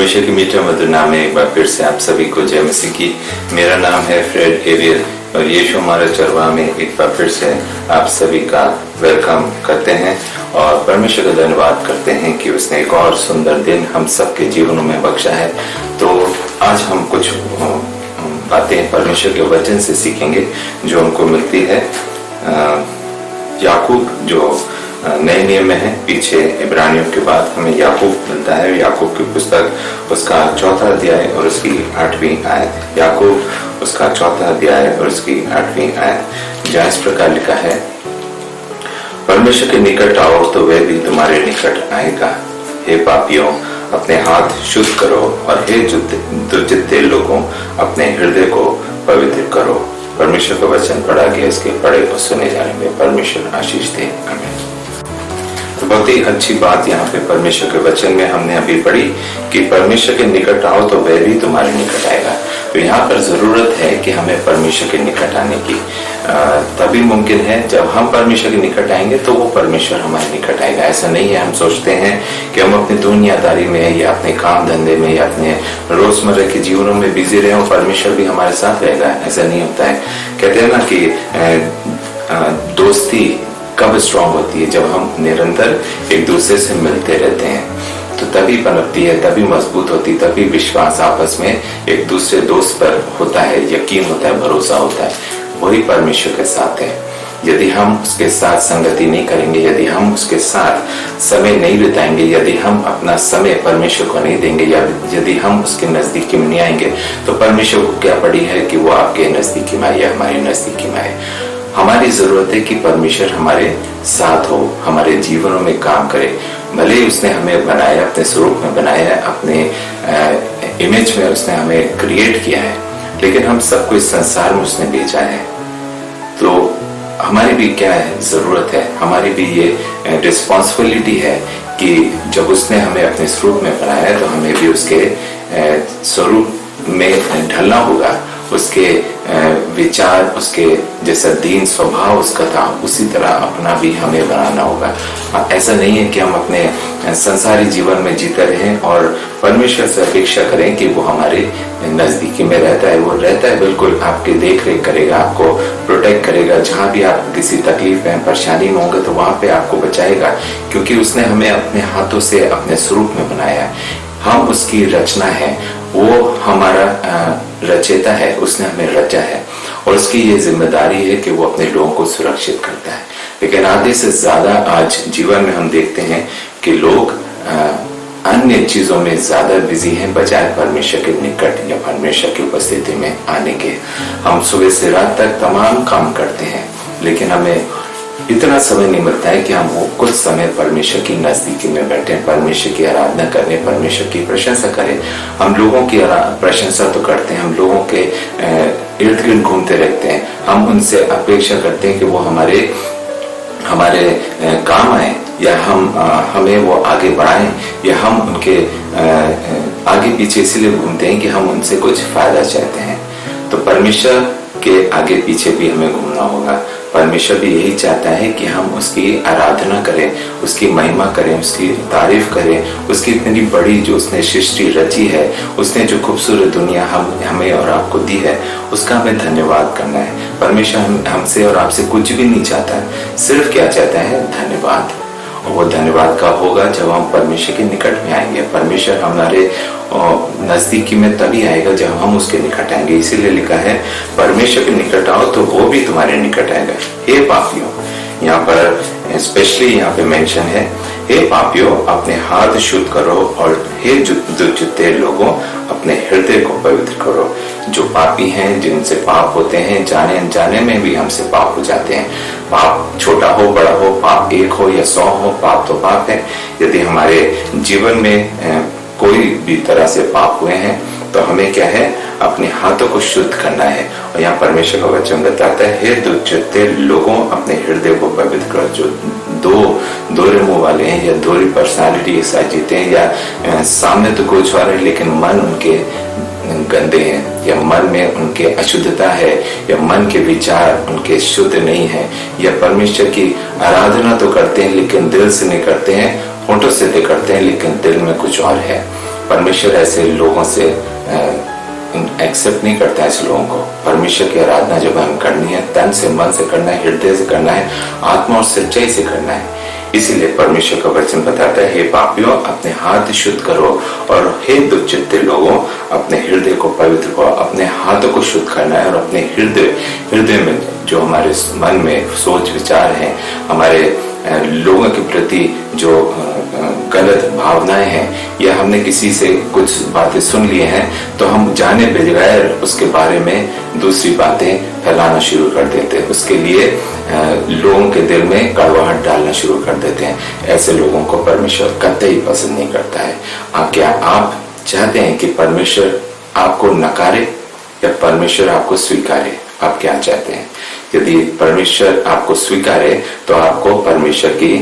परमेश्वर के मीठे मधुर नाम में एक बार फिर से आप सभी को जय मसीह की। मेरा नाम है फ्रेड एवियर और यीशु हमारा चरवाहा में एक बार फिर से आप सभी का वेलकम करते हैं और परमेश्वर का धन्यवाद करते हैं कि उसने एक और सुंदर दिन हम सबके जीवनों में बख्शा है। तो आज हम कुछ बातें परमेश्वर के वचन से सीखेंगे जो हमको मिलती है याकूब जो नए नियम में है। पीछे इब्रानियों के बाद हमें याकूब मिलता है। याकूब की पुस्तक उसका 4वां अध्याय और उसकी 8वीं आयत। याकूब उसका 4वां अध्याय और उसकी 8वीं आयत, जहाँ इस प्रकार लिखा है, परमेश्वर के निकट आओ तो वह भी तुम्हारे निकट आएगा। हे पापियों, अपने हाथ शुद्ध करो और हे दुर्जिते लोगों, अपने हृदय को पवित्र करो। परमेश्वर का वचन पढ़ा गया, इसके पढ़े और सुने जाने में परमेश्वर आशीष दे। आमीन। तो बहुत ही अच्छी बात यहाँ पे परमेश्वर के वचन में हमने अभी पढ़ी कि परमेश्वर के निकट आओ तो वह भी तुम्हारे निकट आएगा। तो यहाँ पर जरूरत है कि हमें परमेश्वर के निकट आने की। तभी मुमकिन है जब हम परमेश्वर के निकट आएंगे तो वो परमेश्वर हमारे निकट आएगा। ऐसा नहीं है हम सोचते हैं कि हम अपनी दुनियादारी में या अपने काम धंधे में या अपने रोजमर्रा के जीवनों में बिजी रहे और परमेश्वर भी हमारे साथ रहेगा। ऐसा नहीं होता है। कहते हैं ना कि दोस्ती कब स्ट्रांग होती है? जब हम निरंतर एक दूसरे से मिलते रहते हैं तो तभी पनपती है, तभी मजबूत होती, तभी विश्वास आपस में एक दूसरे दोस्त पर होता है, यकीन होता है, भरोसा होता है। वही परमेश्वर के साथ है। यदि हम उसके साथ संगति नहीं करेंगे, यदि हम उसके साथ समय नहीं बिताएंगे, यदि हम अपना समय परमेश्वर को नहीं देंगे या यदि हम उसके नजदीकी में नहीं आएंगे तो परमेश्वर को क्या पड़ी है कि वो आपके नजदीकी में आए या हमारे नजदीकी में आए। हमारी जरूरत है कि परमेश्वर हमारे साथ हो, हमारे जीवनों में काम करे। भले ही उसने हमें बनाया, अपने स्वरूप में बनाया, अपने इमेज में उसने हमें क्रिएट किया है, लेकिन हम सबको इस संसार में उसने भेजा है। तो हमारी भी क्या है जरूरत है, हमारी भी ये रिस्पॉन्सिबिलिटी है कि जब उसने हमें अपने स्वरूप में बनाया तो हमें भी उसके स्वरूप में ढलना होगा। उसके विचार, उसके जैसा दीन स्वभाव उसका था उसी तरह अपना भी हमें बनाना होगा। ऐसा नहीं है कि हम अपने संसारी जीवन में जीते रहें और परमेश्वर से अपेक्षा करें कि वो हमारे नजदीकी में रहता है। वो रहता है, बिल्कुल आपकी देख रेख करेगा, आपको प्रोटेक्ट करेगा। जहाँ भी आप किसी तकलीफ में, परेशानी में होंगे तो वहाँ पे आपको बचाएगा, क्योंकि उसने हमें अपने हाथों से अपने स्वरूप में बनाया है। हम उसकी रचना है, वो हमारा रचेता है, उसने हमें रचा है और उसकी ये जिम्मेदारी है कि वो अपने लोगों को सुरक्षित करता है। लेकिन आधे से ज्यादा आज जीवन में हम देखते हैं कि लोग अन्य चीजों में ज्यादा बिजी हैं बजाय परमेश्वर के निकट या परमेश्वर की उपस्थिति में आने के। हम सुबह से रात तक तमाम काम करते हैं, लेकिन हमें इतना समय नहीं मिलता है कि हम वो कुछ समय परमेश्वर की नजदीकी में बैठे, परमेश्वर की आराधना करें, परमेश्वर की प्रशंसा करें। हम लोगों की प्रशंसा तो करते हैं, हम लोगों के इर्द गिर्द घूमते रहते हैं। हम उनसे अपेक्षा करते हैं कि वो हमारे काम आए या हमें वो आगे बढ़ाएं, या हम उनके आगे पीछे इसलिए घूमते हैं कि हम उनसे कुछ फायदा चाहते हैं। तो परमेश्वर के आगे पीछे भी हमें घूमना होगा। परमेश्वर भी यही चाहता है कि हम उसकी आराधना करें, उसकी महिमा करें, उसकी तारीफ करें। उसकी इतनी बड़ी जो उसने सृष्टि रची है, उसने जो खूबसूरत दुनिया हमें और आपको दी है, उसका हमें धन्यवाद करना है। परमेश्वर हमसे और आपसे कुछ भी नहीं चाहता है, सिर्फ क्या चाहता है? धन्यवाद। और वो धन्यवाद कब होगा? जब हम परमेश्वर के निकट में आएंगे। परमेश्वर हमारे नजदीकी में तभी आएगा जब हम उसके निकट आएंगे। इसीलिए लिखा है, परमेश्वर के निकट आओ तो वो भी तुम्हारे निकट आएगा। हे पापियों, यहाँ पर स्पेशली यहाँ पे मेंशन है, हे पापियों, अपने हाथ शुद्ध करो और हे दुर्जिते लोगों, अपने हृदय को पवित्र करो। जो पापी हैं, जिनसे पाप होते हैं, जाने अनजाने में भी हमसे पाप हो जाते हैं। पाप छोटा हो बड़ा हो, पाप 1 हो या 100 हो, पाप तो पाप है। यदि हमारे जीवन में कोई भी तरह से पाप हुए हैं तो हमें क्या है? अपने हाथों को शुद्ध करना है। और यहाँ परमेश्वर का वचन बताता है, हे दुर्जिते लोगों, अपने हृदय को पवित्र करो। जो दो मुंह वाले हैं या दोहरी पर्सनालिटी के साथ जीते हैं, या सामने तो कुछ और है लेकिन मन उनके गंदे हैं, या मन में उनके अशुद्धता है, या मन के विचार उनके शुद्ध नहीं है, या परमेश्वर की आराधना तो करते हैं लेकिन दिल से नहीं करते हैं, होठों से तो करते हैं लेकिन दिल में कुछ और है। परमेश्वर ऐसे लोगों से एक्सेप्ट नहीं करता है ऐसे लोगों को। परमेश्वर की आराधना जब हम करनी है, तन से, मन से करना है, हृदय से करना है, आत्मा और सच्चाई से करना है। इसीलिए परमेश्वर का वचन बताता है, हे पापियों अपने हाथ शुद्ध करो, और हे दुष्चित्ते लोगों अपने हृदय को पवित्र करो। अपने हाथों को शुद्ध करना है और अपने हृदय में जो हमारे मन में सोच विचार हैं, हमारे लोगों के प्रति जो गलत भावनाएं हैं, या हमने किसी से कुछ बातें सुन ली हैं तो हम जाने बगैर उसके बारे में दूसरी बातें फैलाना शुरू कर देते हैं। उसके लिए लोगों के दिल में कड़वाहट डालना शुरू कर देते हैं। ऐसे लोगों को परमेश्वर कतई पसंद नहीं करता है। क्या आप चाहते हैं कि परमेश्वर आपको नकारे या परमेश्वर आपको स्वीकारे? आप क्या चाहते हैं? यदि परमेश्वर आपको स्वीकारे तो आपको परमेश्वर के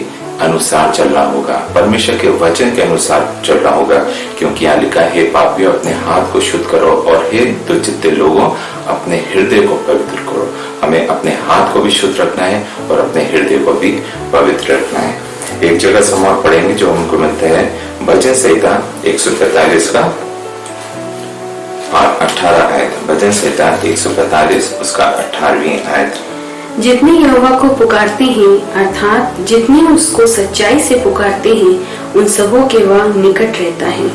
अनुसार चलना होगा, परमेश्वर के वचन के अनुसार चलना होगा, क्योंकि यहाँ लिखा है, हे पापियों अपने हाथ को शुद्ध करो, और हे दुष्चित्ते लोगों अपने हृदय को पवित्र करो। हमें अपने हाथ को भी शुद्ध रखना है और अपने हृदय को भी पवित्र रखना है। एक जगह से हम और पढ़ेंगे जो हमको मिलता है भजन संहिता 145 का 18 आयत। भजन संहिता 145 उसका 18वीं आयत। जितने यहोवा को पुकारते हैं, अर्थात जितने उसको सच्चाई से पुकारते हैं, उन सबों के वह निकट रहता है।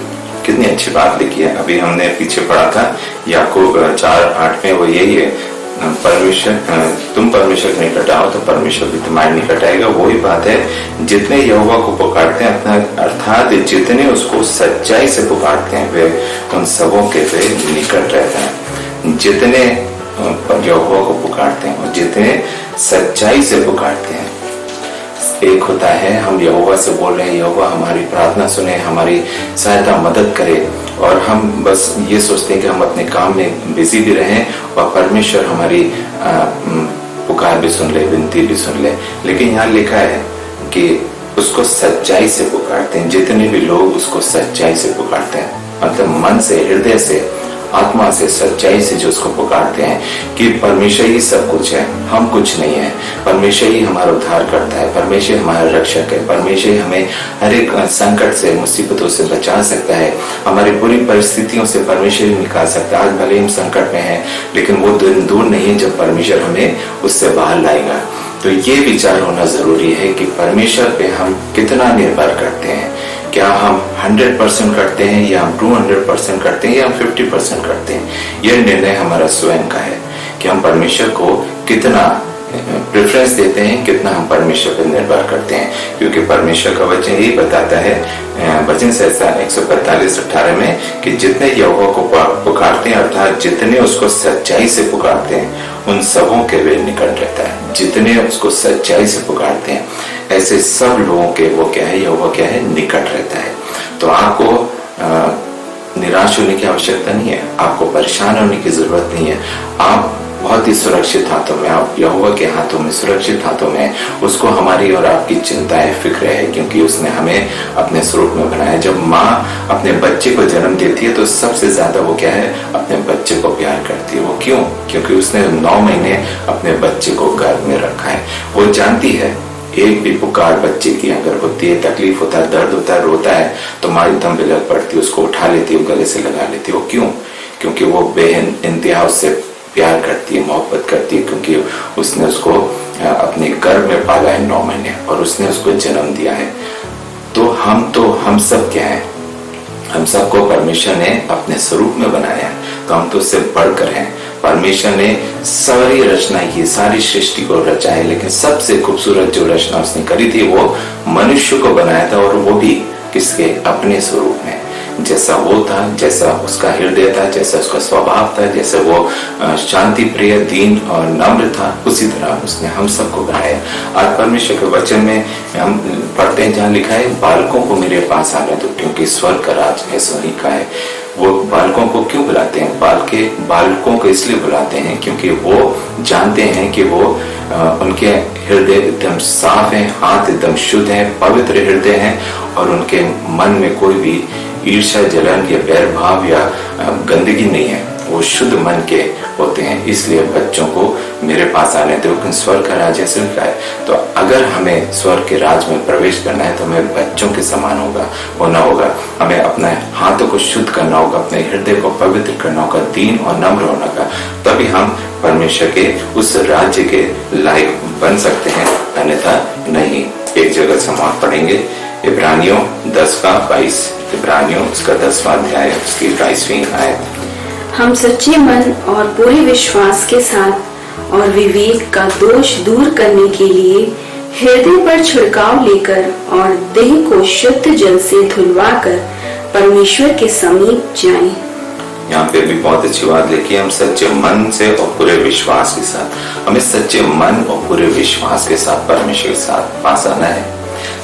कितनी अच्छी बात लिखी है। अभी हमने पीछे पढ़ा था याकूब 4:8 में, वो यही है, परमेश्वर तुम परमेश्वर के निकट आओ तो परमेश्वर भी तुम्हारे निकट आएगा। वही बात है, जितने यहोवा को पुकारते हैं अपना, अर्थात जितने उसको सच्चाई से पुकारते हैं, वे उन सबों के वे निकट रहता है। जितने यहोवा को पुकारते हैं और जितने सच्चाई से पुकारते हैं। एक होता है हम यहोवा से बोल रहे हैं, यहोवा हमारी प्रार्थना सुने, हमारी सहायता मदद करे, और हम बस ये सोचते हैं कि हम अपने काम में बिजी भी रहें और परमेश्वर हमारी पुकार भी सुन ले, विनती भी सुन ले। लेकिन यहाँ लिखा है कि उसको सच्चाई से पुकारते हैं। जितने भी लोग उसको सच्चाई से पुकारते हैं, मतलब मन से, हृदय से, आत्मा से, सच्चाई से जो उसको पुकारते हैं कि परमेश्वर ही सब कुछ है, हम कुछ नहीं है, परमेश्वर ही हमारा उद्धार करता है, परमेश्वर हमारा रक्षक है, परमेश्वर हमें हर एक संकट से, मुसीबतों से बचा सकता है, हमारी बुरी परिस्थितियों से परमेश्वर ही निकाल सकता है। आज भले हम संकट में हैं, लेकिन वो दिन दूर नहीं है जब परमेश्वर हमें उससे बाहर लाएगा। तो ये विचार होना जरूरी है कि परमेश्वर पे हम कितना निर्भर करते हैं। क्या हम 100% करते हैं, या हम 200% करते हैं, या हम 50% करते हैं? यह निर्णय हमारा स्वयं का है कि हम परमेश्वर को कितना प्रेफरेंस देते हैं, कितना हम परमेश्वर पर निर्भर करते हैं। क्योंकि परमेश्वर का वचन यही बताता है भजन संहिता 145:18 में कि जितने यहोवा को पुकारते हैं, अर्थात जितने उसको सच्चाई से पुकारते हैं, उन सबों के वे निकट रहता है। जितने उसको सच्चाई से पुकारते हैं, ऐसे सब लोगों के वो क्या है, यहोवा क्या है, निकट रहता है। तो आपको निराश होने की आवश्यकता नहीं है, आपको परेशान होने की जरूरत नहीं है। आप बहुत ही सुरक्षित हाथों में, आप यहोवा के हाथों में, सुरक्षित हाथों में। उसको हमारी और आपकी चिंताएं, फिक्र है, क्योंकि उसने हमें अपने स्वरूप में बनाया। जब माँ अपने बच्चे को जन्म देती है तो सबसे ज्यादा वो क्या है, अपने बच्चे को प्यार करती है। वो क्यों? क्योंकि उसने 9 महीने अपने बच्चे को गर्भ में रखा है। वो जानती है एक भी पुकार बच्चे की अगर होती है, तकलीफ होता है, दर्द होता है, रोता है, तो माँ एकदम बिलक पड़ती है, उसको उठा लेती है, गले से लगा लेती है। वो क्यों? क्योंकि वो बेइंतहा उससे प्यार करती है, मोहब्बत करती है, क्योंकि उसने उसको अपने गर्भ में पाला है 9 महीने, और उसने उसको जन्म दिया है। तो हम सब क्या है? हम सबको परमेश्वर ने अपने स्वरूप में बनाया है, तो हम तो उससे बढ़कर हैं। परमेश्वर ने सारी रचना की, सारी सृष्टि को रचा है, लेकिन सबसे खूबसूरत जो रचना उसने करी थी वो मनुष्य को बनाया था, और वो भी किसके? अपने स्वरूप में। जैसा वो था, जैसा उसका हृदय था, जैसा उसका स्वभाव था, जैसे वो शांति प्रिय, दीन और नम्र था, उसी तरह उसने हम सबको बनाया। आज परमेश्वर के वचन में हम पढ़ते हैं जहाँ लिखा है, बालकों को मेरे पास आने दो, क्योंकि स्वर्ग का राज ऐसा ही का है। वो बालकों को क्यों बुलाते हैं? बालकों को इसलिए बुलाते हैं क्योंकि वो जानते हैं कि वो उनके हृदय एकदम साफ है, हाथ एकदम शुद्ध है, पवित्र हृदय है, और उनके मन में कोई भी ईर्ष्या, जलन या बैर भाव या गंदगी नहीं है। वो शुद्ध मन के होते हैं। इसलिए बच्चों को मेरे पास आने दो, क्योंकि स्वर्ग का राज्य ऐसे लिखा है। तो अगर हमें स्वर्ग के राज में प्रवेश करना है तो हमें बच्चों के समान होना होगा। हमें अपने हाथों को शुद्ध करना होगा, अपने हृदय को पवित्र करना होगा, दीन और नम्र होना होगा। तभी हम परमेश्वर के उस राज्य के लायक बन सकते हैं, अन्यथा नहीं। एक जगह से हम और पढ़ेंगे, इब्रानियों 10:22। इब्रानियों उसका 10वां अध्याय, उसकी 22वीं आयत। हम सच्चे मन और पूरे विश्वास के साथ और विवेक का दोष दूर करने के लिए हृदय पर छिड़काव लेकर और देह को शुद्ध जल से धुलवाकर परमेश्वर के समीप जाएं। यहाँ पे भी बहुत अच्छी बात लिखी है, हम सच्चे मन से और पूरे विश्वास के साथ। हमें सच्चे मन और पूरे विश्वास के साथ परमेश्वर के साथ पास आना है,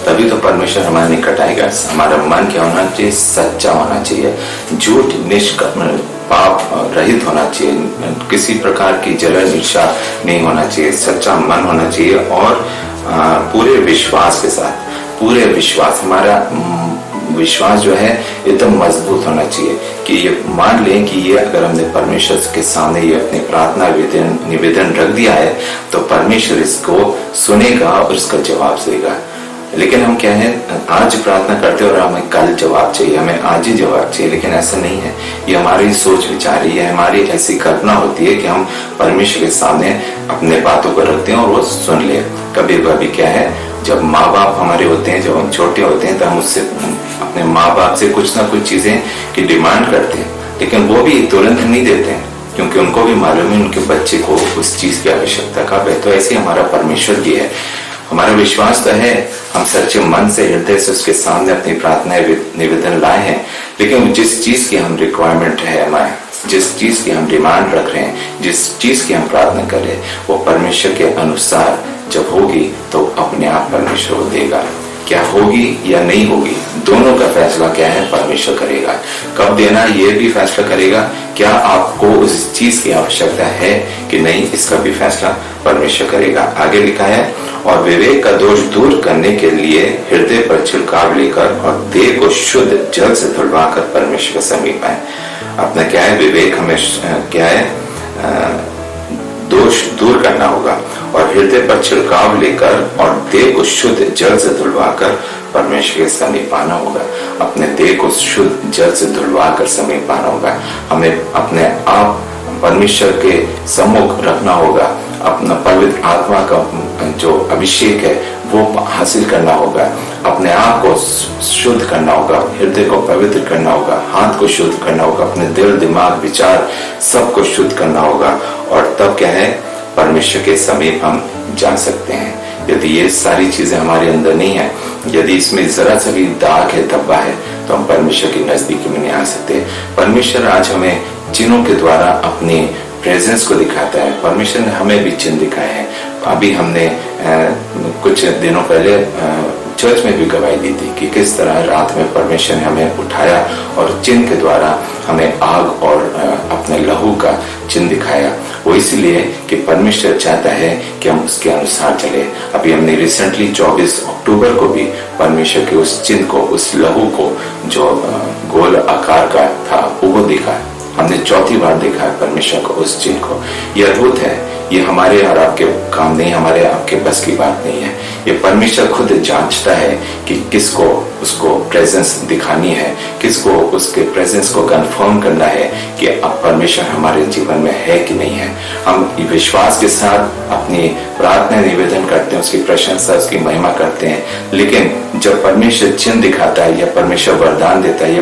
तभी तो परमेश्वर हमारे निकट आएगा। हमारा मन क्या होना चाहिए? सच्चा होना चाहिए, झूठ निष्कपट पाप रहित होना चाहिए, किसी प्रकार की जलन ईर्ष्या नहीं होना चाहिए, सच्चा मन होना चाहिए और पूरे विश्वास के साथ। पूरे विश्वास, हमारा विश्वास जो है एकदम मजबूत होना चाहिए कि ये मान लें कि ये अगर हमने परमेश्वर के सामने ये अपनी प्रार्थना निवेदन रख दिया है तो परमेश्वर इसको सुनेगा और इसका जवाब देगा। लेकिन हम क्या है, आज प्रार्थना करते और हमें कल जवाब चाहिए, हमें आज ही जवाब चाहिए, लेकिन ऐसा नहीं है। ये हमारी सोच विचार ही है, हमारी ऐसी कल्पना होती है कि हम परमेश्वर के सामने अपने बातों को रखते हैं और वो सुन ले। कभी कभी क्या है, जब माँ बाप हमारे होते हैं, जब हम छोटे होते हैं, तो हम उससे अपने माँ बाप से कुछ ना कुछ चीजें की डिमांड करते हैं, लेकिन वो भी तुरंत नहीं देते हैं, क्योंकि उनको भी मालूम है उनके बच्चे को उस चीज की आवश्यकता कब है। तो ऐसे हमारा परमेश्वर भी है। हमारा विश्वास तो है, हम सच्चे मन से हृदय से उसके सामने अपनी प्रार्थना निवेदन लाए हैं, लेकिन जिस चीज की हम रिक्वायरमेंट है, हमारे जिस चीज की हम डिमांड रख रहे हैं, जिस चीज की हम प्रार्थना कर रहे हैं, वो परमेश्वर के अनुसार जब होगी तो अपने आप परमेश्वर को देगा। क्या होगी या नहीं होगी, दोनों का फैसला क्या है, परमेश्वर करेगा। कब देना ये भी फैसला करेगा, क्या आपको उस चीज की आवश्यकता है कि नहीं, इसका भी फैसला परमेश्वर करेगा। आगे लिखा है, और विवेक का दोष दूर करने के लिए हृदय पर छिड़काव लेकर और देह को शुद्ध जल से धुलवाकर परमेश्वर के समीप आए। अपना क्या है, विवेक हमें क्या है, दोष दूर करना होगा और हृदय पर छिड़काव लेकर और देह को शुद्ध जल से धुलवाकर परमेश्वर के समीप आना होगा। अपने देह को शुद्ध जल से धुलवाकर समीप आना होगा। हमें अपने आप परमेश्वर के सम्मुख रखना होगा। अपना पवित्र आत्मा का जो अभिषेक है वो हासिल करना होगा। अपने आप को शुद्ध करना होगा, हृदय को पवित्र करना होगा, हाथ को शुद्ध करना होगा, अपने दिल दिमाग विचार सबको शुद्ध करना होगा। और तब क्या है, परमेश्वर के समीप हम जा सकते हैं। यदि ये सारी चीजें हमारे अंदर नहीं है, यदि इसमें जरा सा भी दाग है, धब्बा है, तो हम परमेश्वर की नजदीकी में नहीं आ सकते। परमेश्वर आज हमें चिन्हों के द्वारा अपनी प्रेजेंस को दिखाता है। परमेश्वर ने हमें भी चिन्ह दिखाए हैं। अभी हमने कुछ दिनों पहले चर्च में भी गवाही दी थी कि किस तरह रात में परमेश्वर ने हमें उठाया और चिन्ह के द्वारा हमें आग और अपने लहू का चिन्ह दिखाया। वो इसलिए कि परमेश्वर चाहता है कि हम उसके अनुसार चले। अभी हमने रिसेंटली 24 अक्टूबर को भी परमेश्वर के उस चिन्ह को, उस लहू को जो गोल आकार का था वो दिखा। हमने चौथी बार देखा है परमेश्वर को, उस चिन्ह को। यह अद्भुत है। ये हमारे और आपके काम नहीं, हमारे आपके बस की बात नहीं है। ये परमेश्वर खुद जांचता है कि किसको उसको प्रेजेंस दिखानी है, किसको उसके प्रेजेंस को कंफर्म करना है कि अब परमेश्वर हमारे जीवन में है कि नहीं है। हम विश्वास के साथ अपनी प्रार्थना निवेदन करते हैं, उसकी प्रशंसा, उसकी महिमा करते हैं, लेकिन जब परमेश्वर चिन्ह दिखाता है या परमेश्वर वरदान देता है या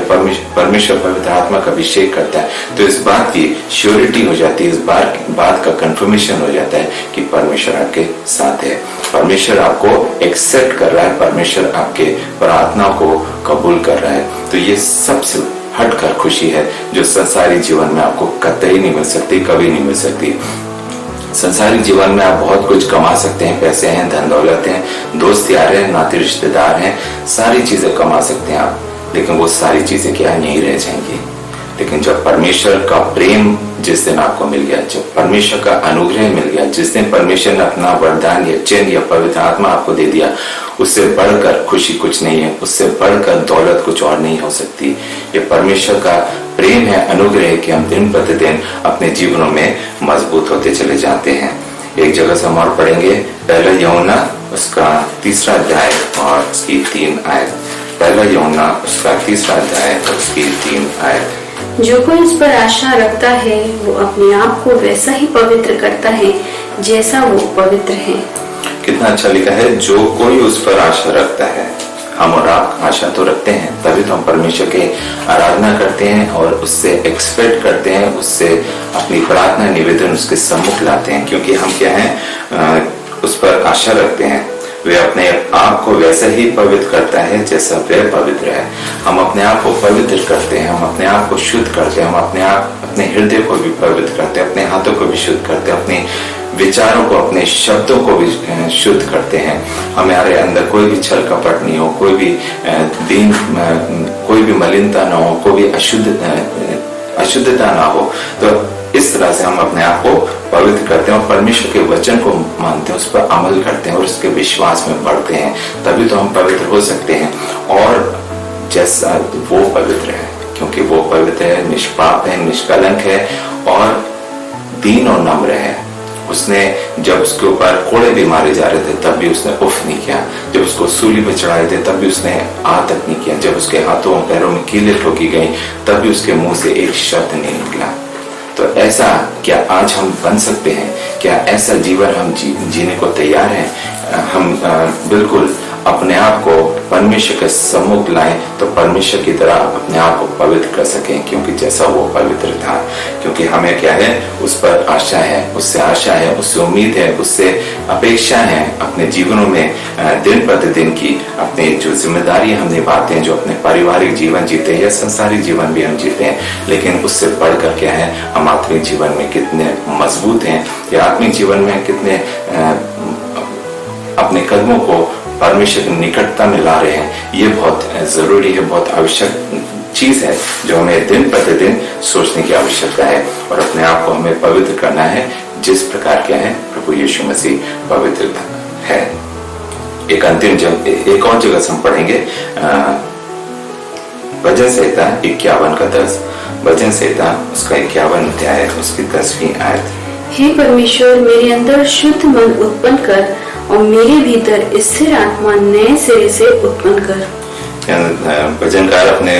परमेश्वर पवित्र आत्मा का अभिषेक करता है, तो इस बात की श्योरिटी हो जाती है, इस बात का कंफर्मेशन हो जाता है कि परमेश्वर आपके साथ है। परमेश्वर आपको एक्सेप्ट कर रहा है, परमेश्वर आपके प्रार्थना को कबूल कर रहा है। तो ये सबसे हटकर खुशी है जो संसारी जीवन में आपको कतई नहीं मिल सकती, कभी नहीं मिल सकती। संसारिक जीवन में आप बहुत कुछ कमा सकते हैं, पैसे हैं, धन दौलत हैं, दोस्त यार हैं, नाते रिश्तेदार हैं, सारी चीजें कमा सकते हैं आप, लेकिन वो सारी चीजें क्या यहीं रह जाएंगी। लेकिन जब परमेश्वर का प्रेम जिस दिन आपको मिल गया, जब परमेश्वर का अनुग्रह मिल गया, जिस दिन परमेश्वर ने अपना वरदान या चिन्ह या पवित्र आत्मा आपको दे दिया, उससे बढ़कर खुशी कुछ नहीं है, उससे बढ़कर दौलत कुछ और नहीं हो सकती। ये परमेश्वर का प्रेम है, अनुग्रह है कि हम दिन प्रतिदिन अपने जीवनों में मजबूत होते चले जाते हैं। एक जगह से हम और पढ़ेंगे, पहला यूहन्ना उसका 3 अध्याय और उसकी 3 आयत। पहला यूहन्ना उसका 3 अध्याय और उसकी 3 आयत। जो कोई इस पर आशा रखता है वो अपने आप को वैसा ही पवित्र करता है जैसा वो पवित्र है। कितना अच्छा लिखा है, जो कोई उस पर आशा रखता है। हम और आप आशा तो रखते हैं, तभी तो हम परमेश्वर के आराधना करते हैं और उससे एक्सपेक्ट करते हैं, उससे अपनी प्रार्थना निवेदन उसके सम्मुख लाते हैं, क्योंकि हम क्या हैं, उस पर आशा रखते हैं। वे अपने आप को वैसा ही पवित्र करता है जैसा वह पवित्र है। हम अपने आप को पवित्र करते हैं, हम अपने आप को शुद्ध करते हैं, हम अपने हृदय को भी पवित्र करते हैं, अपने हाथों को भी शुद्ध करते हैं, अपने विचारों को, अपने शब्दों को भी शुद्ध करते हैं। हमारे अंदर कोई भी छल कपट नहीं हो, कोई भी मलिनता ना हो, कोई भी अशुद्धता ना हो। तो इस तरह से हम अपने आप को पवित्र करते हैं और परमेश्वर के वचन को मानते हैं, उस पर अमल करते हैं और उसके विश्वास में बढ़ते हैं, तभी तो हम पवित्र हो सकते हैं। और जैसा वो पवित्र है, क्योंकि वो पवित्र है, निष्पाप है, निष्कलंक है और दीन और नम्र है। उसने जब उसके ऊपर कोड़े भी मारे जा रहे थे तब भी उसने उफ नहीं किया, जब उसको सूली पर चढ़ाए थे तब भी उसने आ तक नहीं किया, जब उसके हाथों पैरों में कीलें ठोकी गई तब भी उसके मुंह से एक शब्द नहीं निकला। तो ऐसा क्या आज हम बन सकते हैं? क्या ऐसा जीवन हम जीने को तैयार हैं? हम बिल्कुल अपने आप को परमेश्वर के सम्मुख लाएं तो परमेश्वर की तरह अपने आप को पवित्र कर सकें, क्योंकि जैसा वो पवित्र था। क्योंकि हमें क्या है, उस पर आशा है, उससे आशा है, उससे उम्मीद है, उससे अपेक्षा है अपने जीवनों में दिन प्रतिदिन की। अपनी जो जिम्मेदारी हम निभाते हैं, जो अपने पारिवारिक जीवन जीते हैं या संसारिक जीवन भी हम जीते हैं, लेकिन उससे बढ़कर क्या है, हम आत्मिक जीवन में कितने मजबूत हैं या आत्मिक जीवन में कितने अपने कदमों को परमेश्वर की निकटता में ला रहे हैं। ये बहुत जरूरी है, बहुत आवश्यक चीज है जो हमें दिन प्रतिदिन सोचने की आवश्यकता है और अपने आप को हमें पवित्र करना है जिस प्रकार क्या है प्रभु यीशु मसीह पवित्र है। एक और जगह से हम पढ़ेंगे भजन संहिता 51 का 10। भजन संहिता उसका 51 अध्याय उसकी 10वीं आयत। हे परमेश्वर, मेरे अंदर शुद्ध मन उत्पन्न कर और मेरे भीतर स्थिर आत्मा नए सिरे से उत्पन्न कर। भजनकार अपने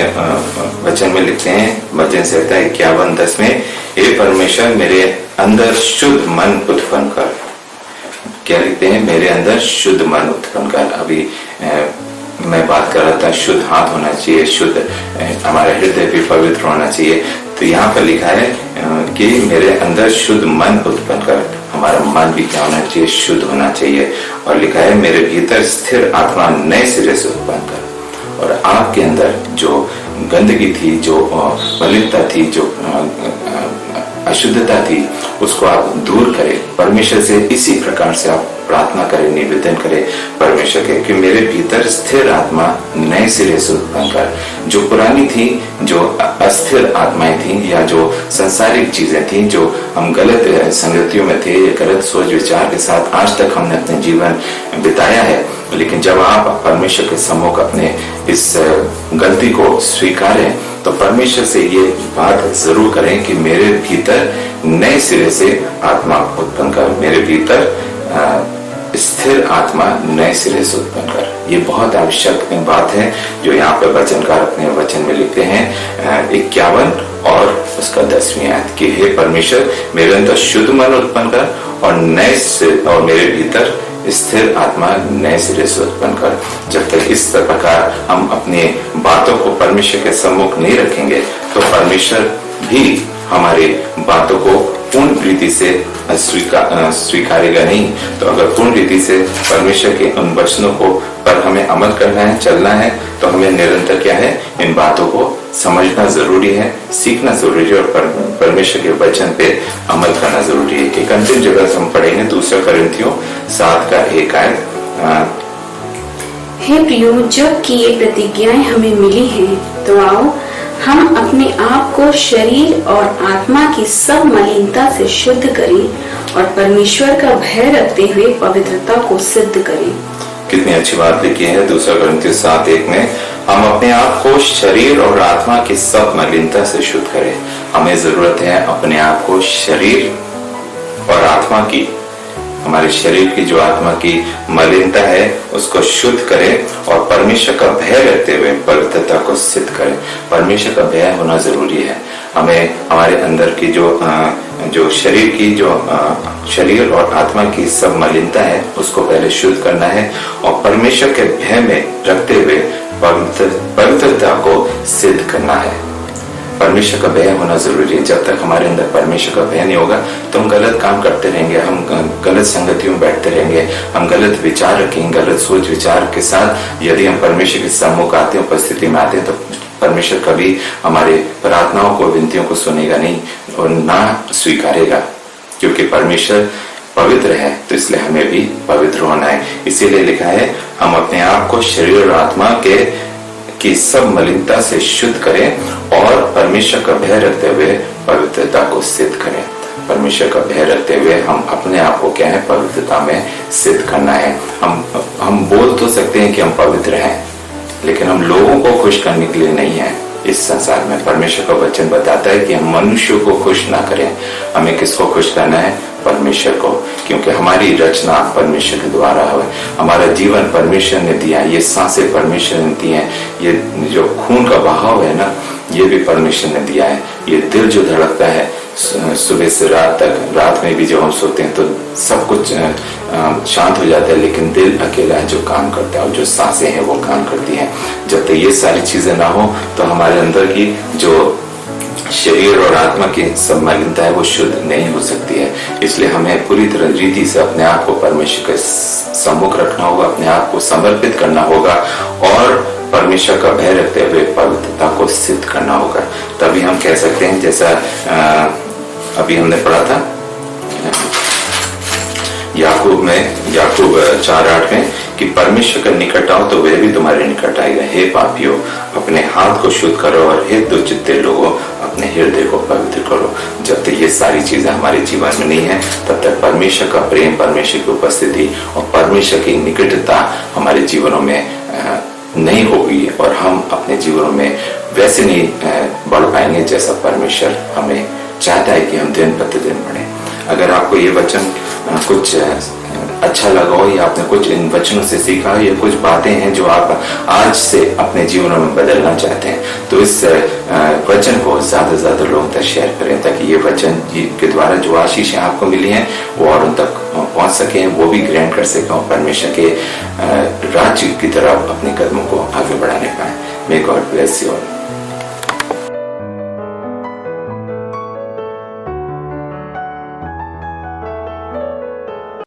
वचन में लिखते हैं, भजन संहिता 51:10 में, हे परमेश्वर मेरे अंदर शुद्ध मन उत्पन्न कर। क्या लिखते हैं? मेरे अंदर शुद्ध मन उत्पन्न कर। अभी मैं बात कर रहा था शुद्ध हाथ होना चाहिए, शुद्ध हमारा हृदय भी पवित्र होना चाहिए। तो यहाँ पर लिखा है कि मेरे अंदर शुद्ध मन उत्पन्न कर। हमारा मन भी क्या होना चाहिए? शुद्ध होना चाहिए। और लिखा है मेरे भीतर स्थिर आत्मा नए सिरे से उत्पन्न कर। और आपके अंदर जो गंदगी थी, जो मलिनता थी, जो अशुद्धता थी, उसको आप दूर करें। परमेश्वर से इसी प्रकार से आप प्रार्थना करें, निवेदन करें परमेश्वर के कि मेरे भीतर स्थिर आत्मा नए सिरे से उत्पन्न कर। जो पुरानी थी, जो अस्थिर आत्माएं थी या जो सांसारिक चीजें थी, जो हम गलत संगतियों में थे, गलत सोच विचार के साथ आज तक हमने अपने जीवन बिताया है, लेकिन जब आप परमेश्वर के सम्मुख अपने इस गलती को स्वीकारें तो परमेश्वर से ये बात जरूर करें कि मेरे भीतर नए सिरे से आत्मा उत्पन्न कर, मेरे भीतर स्थिर आत्मा नए सिरे से उत्पन्न कर। ये बहुत आवश्यक बात है जो यहाँ पे वचनकार अपने वचन में लिखते हैं 51 और उसका 10वीं आयत कि हे परमेश्वर मेरे अंदर शुद्ध मन उत्पन्न कर और मेरे भीतर स्थिर आत्मा नए सिरे से उत्पन्न कर। जब तक इस प्रकार हम अपनी बातों को परमेश्वर के सम्मुख नहीं रखेंगे तो परमेश्वर भी हमारी बातों को पूर्ण रीति से स्वीकारेगा नहीं। तो अगर पूर्ण रीति से परमेश्वर के उन वचनों को पर हमें अमल करना है, चलना है, तो हमें निरंतर क्या है, इन बातों को समझना जरूरी है, सीखना जरूरी है और परमेश्वर के वचन पे अमल करना जरूरी है। एक अंतिम जगह से हम पढ़ेंगे 2 कोरिन्थियों 7 का 1 आयत। हे प्रियो, जब कि ये प्रतिज्ञाएं हमें मिली हैं तो आओ हम अपने आप को शरीर और आत्मा की सब मलिनता से शुद्ध करें और परमेश्वर का भय रखते हुए पवित्रता को सिद्ध करें। कितनी अच्छी बात लिखी है 2 कोरिन्थियों 7:1 में, हम अपने आप को शरीर और आत्मा की सब मलिनता से शुद्ध करें। हमें जरूरत है अपने आप को शरीर और आत्मा की, हमारे शरीर की जो आत्मा की मलिनता है उसको शुद्ध करें और परमेश्वर का भय रखते हुए पवित्रता को सिद्ध करें। परमेश्वर का भय होना जरूरी है। हमें हमारे अंदर की जो शरीर की शरीर और आत्मा की सब मलिनता है उसको पहले शुद्ध करना है और परमेश्वर के भय में रखते हुए पवित्रता को सिद्ध करना है। परमेश्वर का भय होना जरूरी है। जब तक हमारे अंदर परमेश्वर का भय नहीं होगा तो हम गलत काम करते रहेंगे, हम गलत संगतियों में बैठते रहेंगे, हम गलत विचार रखेंगे, गलत सोच विचार के साथ यदि हम परमेश्वर के सम्मुख आते हैं, उपस्थिति में आते हैं, तो परमेश्वर कभी हमारे प्रार्थनाओं को, विनतियों को सुनेगा नहीं और ना स्वीकारेगा, क्योंकि परमेश्वर पवित्र है। तो इसलिए हमें भी पवित्र होना है। इसीलिए लिखा है, हम अपने आप को शरीर और आत्मा की सब मलिनता से शुद्ध करें और परमेश्वर का भय रखते हुए पवित्रता को सिद्ध करें। परमेश्वर का भय रखते हुए हम अपने आप को क्या है, पवित्रता में सिद्ध करना है। हम बोल तो सकते हैं कि हम पवित्र हैं, लेकिन हम लोगों को खुश करने के लिए नहीं है। इस संसार में परमेश्वर का वचन बताता है कि हम मनुष्यों को खुश ना करें। हमें किसको खुश करना है? परमेश्वर को, क्योंकि हमारी रचना परमेश्वर के द्वारा है। हमारा जीवन परमेश्वर ने दिया, ये सांसें परमेश्वर ने दी हैं, ये जो खून का बहाव है ना, ये भी परमेश्वर ने दिया है। ये दिल जो धड़कता है सुबह से रात तक, रात में भी जब हम सोते हैं तो सब कुछ शांत हो जाता है, लेकिन दिल अकेला है जो काम करता है और जो सांसें हैं वो काम करती हैं। जब तक ये सारी चीजें ना हो तो हमारे अंदर की जो शरीर और आत्मा की सब मलिनता है वो शुद्ध नहीं हो सकती है। इसलिए हमें पूरी तरह रीति से अपने आप को परमेश्वर के सम्मुख रखना होगा, अपने आप को समर्पित करना होगा और परमेश्वर का भय रखते हुए पवित्रता को सिद्ध करना होगा। तभी हम कह सकते हैं, जैसा अभी हमने पढ़ा था याकूब 4:8 में, कि परमेश्वर का निकट आओ तो वह भी तुम्हारे निकट आएगा। हे पापियों, अपने हाथ को शुद्ध करो और हे दुष्चित्ते लोगों, अपने हृदय को पवित्र करो। जब तक ये सारी चीजें हमारे जीवन में नहीं है, तब तक परमेश्वर का प्रेम, परमेश्वर की उपस्थिति और परमेश्वर की निकटता हमारे जीवनों में नहीं होगी और हम अपने जीवनों में वैसे नहीं बढ़ पाएंगे जैसा परमेश्वर हमें चाहता है कि हम दिन प्रतिदिन बढ़े। अगर आपको ये वचन कुछ अच्छा लगा हो या आपने कुछ इन वचनों से सीखा हो या कुछ बातें हैं जो आप आज से अपने जीवनों में बदलना चाहते हैं, तो इस वचन को ज्यादा से ज्यादा लोगों तक शेयर करें, ताकि ये वचन के द्वारा जो आशीषें आपको मिली हैं वो और उन तक पहुंच सके, वो भी ग्रहण कर सकें और परमेश्वर के राज्य की तरफ अपने कदमों को आगे बढ़ाने पाए। May God bless you all.